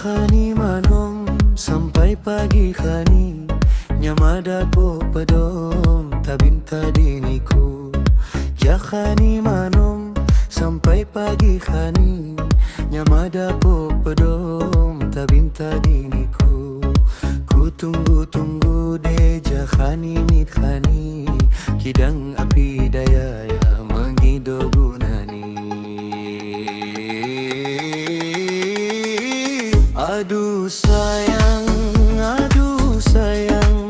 Khani manom sampai pagi khani nyamada po padom tabinta diniku. Khani manom sampai pagi khani nyamada po padom tabinta diniku. Ku tunggu deja khani nit khani kidang api daya ya mengido gunani. Aduh sayang, aduh sayang,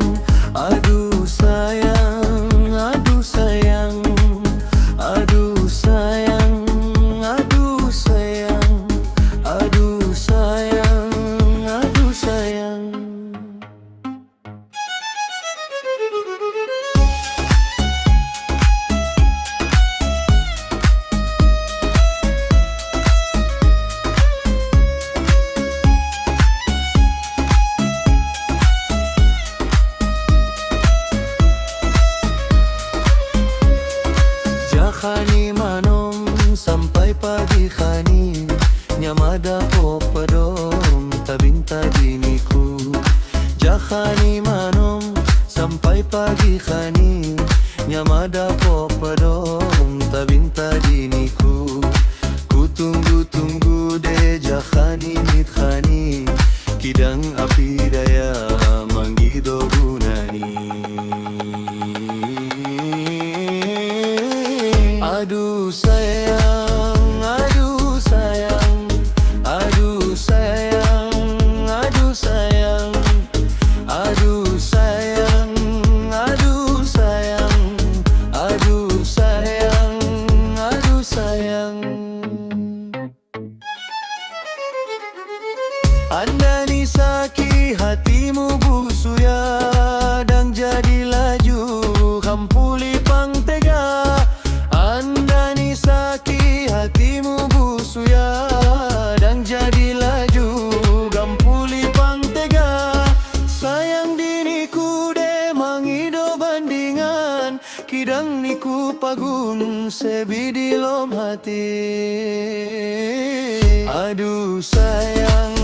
aduh sayang, aduh sayang, aduh sayang, aduh sayang, aduh sayang, aduh sayang. Khani manom sampai pagi khani nyamada po padom tabinta diniku. Khani manom sampai pagi khani nyamada po padom tabinta diniku. Ku tunggu deja khani nit khani kidang api daya manggido gunani. Aduh sayang, aduh sayang, aduh sayang, aduh sayang, aduh sayang, aduh sayang, aduh sayang, aduh sayang. Andani sakit hatimu busuya dan jadi laju kampuli pang tega. Andani sakit hatimu busuya dan jadi laju gampuli pang tega. Sayang diniku de mangido bandingan kidang niku pagun sebi di lom hati. Aduh sayang,